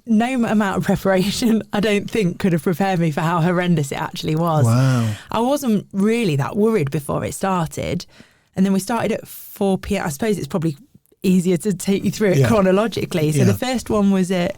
No amount of preparation, I don't think, could have prepared me for how horrendous it actually was. Wow. I wasn't really that worried before it started. And then we started at 4 p.m. I suppose it's probably easier to take you through it chronologically. So the first one was at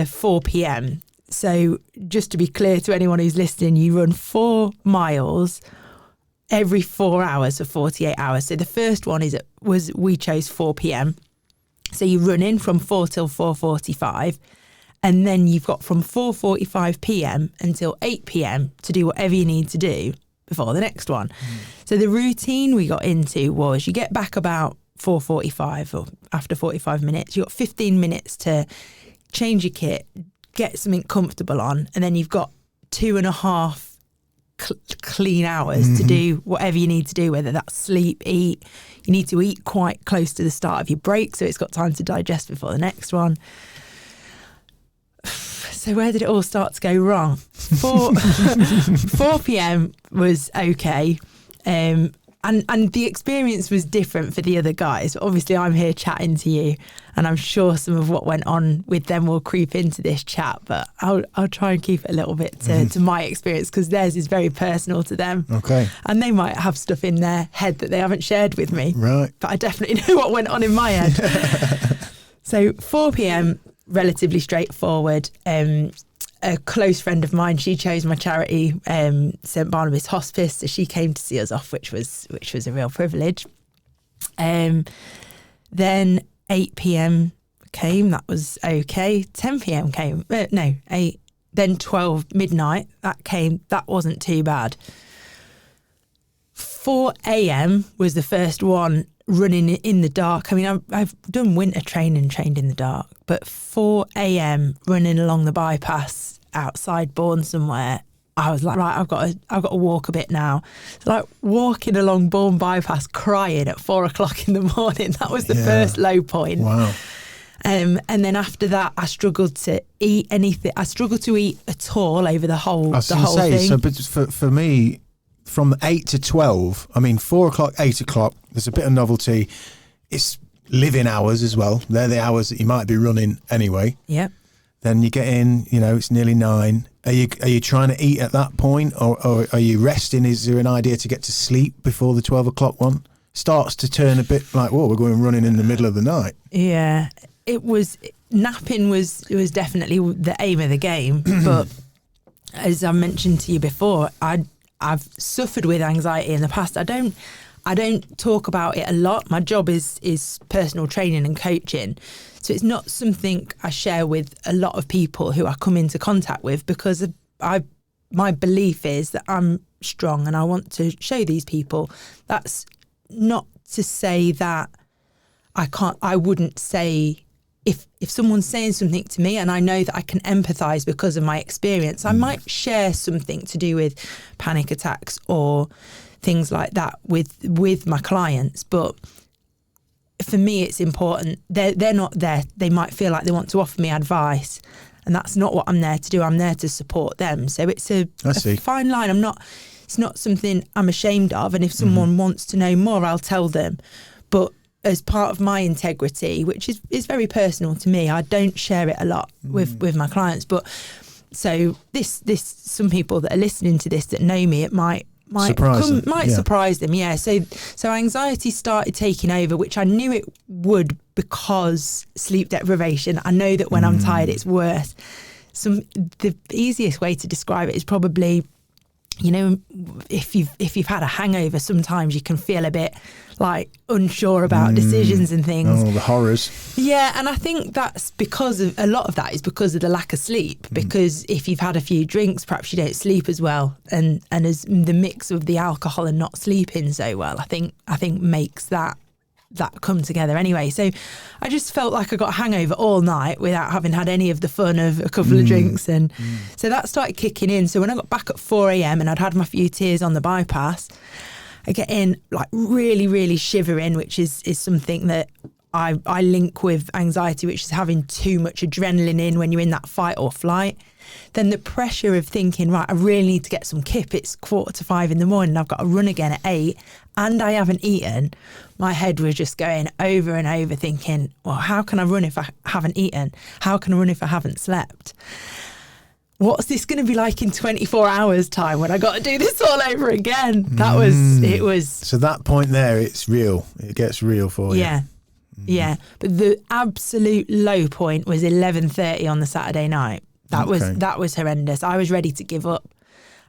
4 p.m. So just to be clear to anyone who's listening, you run 4 miles every 4 hours for 48 hours. So the first one we chose 4 p.m. So you run in from 4 till 4:45, and then you've got from 4:45 p.m. until 8 p.m. to do whatever you need to do before the next one. So the routine we got into was you get back about 4:45 or after 45 minutes. You've got 15 minutes to change your kit, get something comfortable on, and then you've got 2.5 clean hours to do whatever you need to do, whether that's sleep, eat. You need to eat quite close to the start of your break, so it's got time to digest before the next one. So where did it all start to go wrong? 4 p.m. was okay. And the experience was different for the other guys. Obviously, I'm here chatting to you, and I'm sure some of what went on with them will creep into this chat, but I'll try and keep it a little bit to my experience, because theirs is very personal to them. Okay. And they might have stuff in their head that they haven't shared with me. Right. But I definitely know what went on in my head. So 4 p.m, relatively straightforward. A close friend of mine, she chose my charity, St Barnabas Hospice, so she came to see us off, which was a real privilege. Then 8 p.m. came, that was okay. 10 p.m. came, 8. Then 12 midnight, that came, that wasn't too bad. 4 a.m. was the first one running in the dark. I mean, I've done winter training, trained in the dark, but 4 a.m. running along the bypass outside Bourne somewhere, I was like, right, I've got to walk a bit now. So like walking along Bourne bypass crying at 4 o'clock in the morning, that was the first low point. Wow. And then after that, I struggled to eat anything. I struggled to eat at all over the whole thing. So, but for me, from 8 to 12, I mean, 4 o'clock, 8 o'clock, there's a bit of novelty. It's living hours as well. They're the hours that you might be running anyway. Yep. Then you get in, it's nearly 9. Are you trying to eat at that point, or are you resting? Is there an idea to get to sleep before the 12 o'clock one? Starts to turn a bit like, whoa, we're going running in the middle of the night. Yeah, napping was definitely the aim of the game. But as I mentioned to you before, I've suffered with anxiety in the past. I don't talk about it a lot. My job is personal training and coaching. So it's not something I share with a lot of people who I come into contact with, because my belief is that I'm strong and I want to show these people. That's not to say that I wouldn't say, if someone's saying something to me and I know that I can empathise because of my experience, I might share something to do with panic attacks or things like that with my clients. But for me, it's important. They're not there. They might feel like they want to offer me advice, and that's not what I'm there to do. I'm there to support them. So it's a fine line. It's not something I'm ashamed of. And if someone wants to know more, I'll tell them. But as part of my integrity, which is very personal to me, I don't share it a lot with my clients. But so this some people that are listening to this that know me, it might surprise them. Yeah. So anxiety started taking over, which I knew it would, because sleep deprivation. I know that when I'm tired, it's worse. The easiest way to describe it is probably, if you've had a hangover, sometimes you can feel a bit like unsure about decisions and things. Oh, the horrors. Yeah, and I think that's because of a lot of that is because of the lack of sleep. Because if you've had a few drinks, perhaps you don't sleep as well, and as the mix of the alcohol and not sleeping so well, I think makes that come together anyway. So I just felt like I got a hangover all night without having had any of the fun of a couple of drinks, and so that started kicking in. So when I got back at 4 a.m. and I'd had my few tears on the bypass, I get in like really, really shivering, which is something that I link with anxiety, which is having too much adrenaline in when you're in that fight or flight. Then the pressure of thinking, right, I really need to get some kip. It's 4:45 in the morning. I've got to run again at 8 and I haven't eaten. My head was just going over and over thinking, well, how can I run if I haven't eaten? How can I run if I haven't slept? What's this going to be like in 24 hours time when I got to do this all over again? It was. So that point there, it's real. It gets real for you. Yeah. Yeah. But the absolute low point was 11:30 on the Saturday night. That was horrendous. I was ready to give up.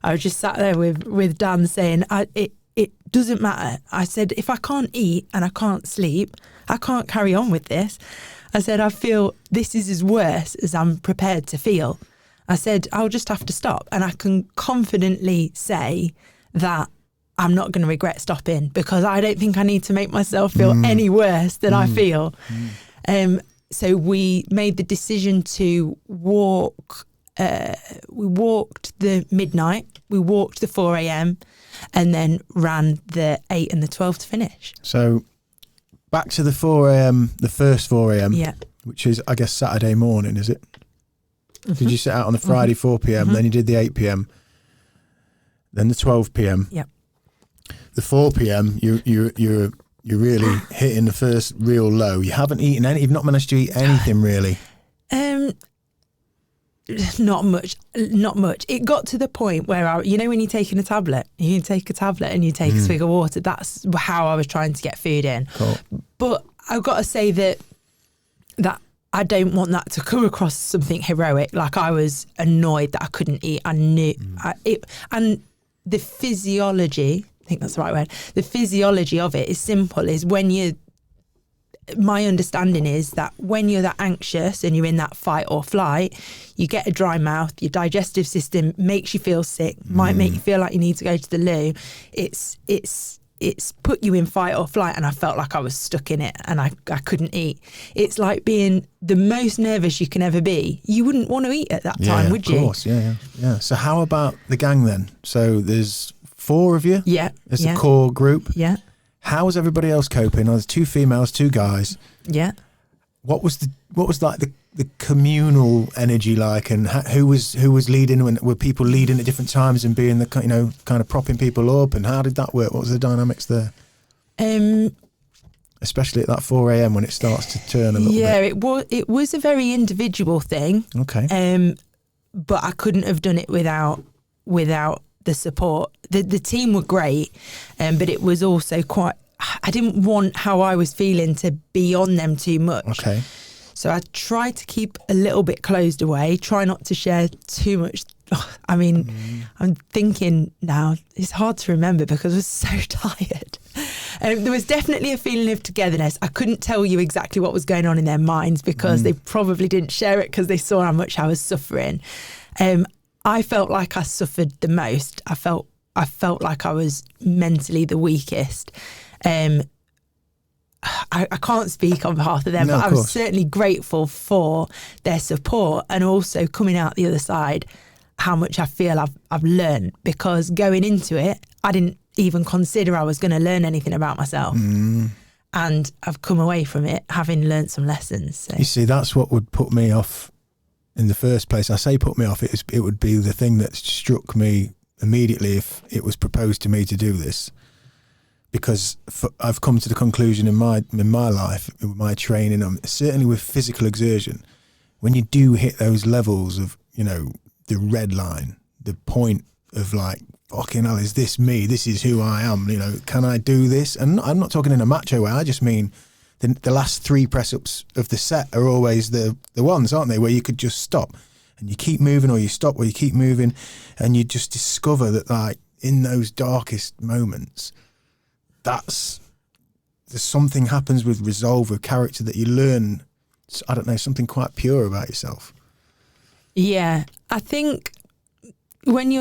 I was just sat there with Dan saying, it doesn't matter. I said, if I can't eat and I can't sleep, I can't carry on with this. I said, I feel this is as worse as I'm prepared to feel. I said, I'll just have to stop. And I can confidently say that I'm not going to regret stopping, because I don't think I need to make myself feel any worse than I feel. So we made the decision to walk. We walked the midnight, we walked the 4 a.m. and then ran the 8 and the 12 to finish. So back to the 4 a.m., the first 4 a.m., which is, I guess, Saturday morning, is it? Did you set out on the Friday 4 p.m., then you did the 8 p.m., then the 12 p.m. Yep. The 4 p.m., you're really hitting the first real low. You haven't eaten any. You've not managed to eat anything really. Not much. It got to the point where when you're taking a tablet, you take a tablet and you take a swig of water. That's how I was trying to get food in. Cool. But I've got to say that I don't want that to come across as something heroic. Like, I was annoyed that I couldn't eat. I knew and the physiology. I think that's the right word. The physiology of it is simple. Is my understanding is that when you're that anxious and you're in that fight or flight, you get a dry mouth, your digestive system makes you feel sick, might make you feel like you need to go to the loo. It's put you in fight or flight, and I felt like I was stuck in it and I couldn't eat. It's like being the most nervous you can ever be. You wouldn't want to eat at that time, would you? Of course, yeah. So how about the gang then? So there's 4 of you? Yeah. It's a core group? Yeah. How was everybody else coping? There's 2 females, 2 guys. Yeah. What was like the communal energy like, and who was leading? Were people leading at different times and being the kind of propping people up? And how did that work? What was the dynamics there? Especially at that 4 a.m. when it starts to turn a little bit. Yeah, it was a very individual thing. Okay. But I couldn't have done it without the support. The team were great, but it was also quite, I didn't want how I was feeling to be on them too much. Okay. So I tried to keep a little bit closed away, try not to share too much. I mean, I'm thinking now, it's hard to remember because I was so tired. There was definitely a feeling of togetherness. I couldn't tell you exactly what was going on in their minds because they probably didn't share it because they saw how much I was suffering. I felt like I suffered the most. I felt like I was mentally the weakest. I can't speak on behalf of them, but I was certainly grateful for their support, and also coming out the other side, how much I feel I've learned, because going into it, I didn't even consider I was going to learn anything about myself. And I've come away from it having learned some lessons. So. You see, that's what would put me off in the first place. I say put me off, it would be the thing that struck me immediately if it was proposed to me to do this. Because I've come to the conclusion in my life, with my training, certainly with physical exertion, when you do hit those levels of, the red line, the point of like, fucking hell, is this me? This is who I am. Can I do this? And I'm not talking in a macho way. I just mean the last 3 press-ups of the set are always the ones, aren't they? Where you could just stop and you keep moving, or you stop or you keep moving, and you just discover that, like, in those darkest moments, there's something happens with resolve, with character, that you learn, I don't know, something quite pure about yourself. Yeah. I think when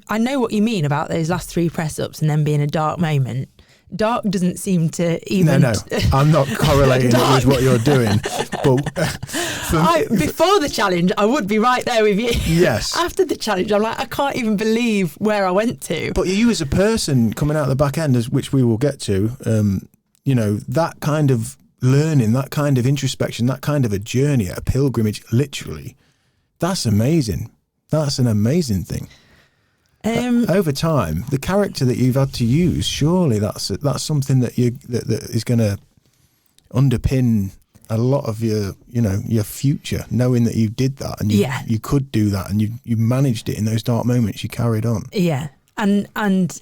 I know what you mean about those last 3 press ups and then being a dark moment. Dark doesn't seem to even... No, I'm not correlating it with what you're doing. But before the challenge, I would be right there with you. Yes. After the challenge, I'm like, I can't even believe where I went to. But you as a person coming out the back end, which we will get to, that kind of learning, that kind of introspection, that kind of a journey, a pilgrimage, literally, that's amazing. That's an amazing thing. Over time, the character that you've had to use, surely that's something that that is going to underpin a lot of your future, knowing that you did that and you could do that, and you managed it in those dark moments. You carried on. Yeah, and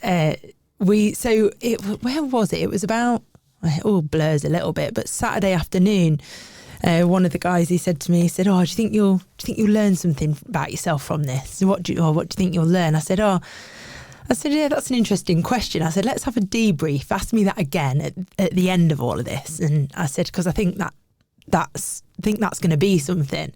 where was it? It was about, it all blurs a little bit, but Saturday afternoon, one of the guys, he said to me, he said, "Oh, do you think you'll learn something about yourself from this? So what do you think you'll learn?" I said, "Yeah, that's an interesting question." I said, "Let's have a debrief. Ask me that again at the end of all of this." And I said, because I think that's going to be something.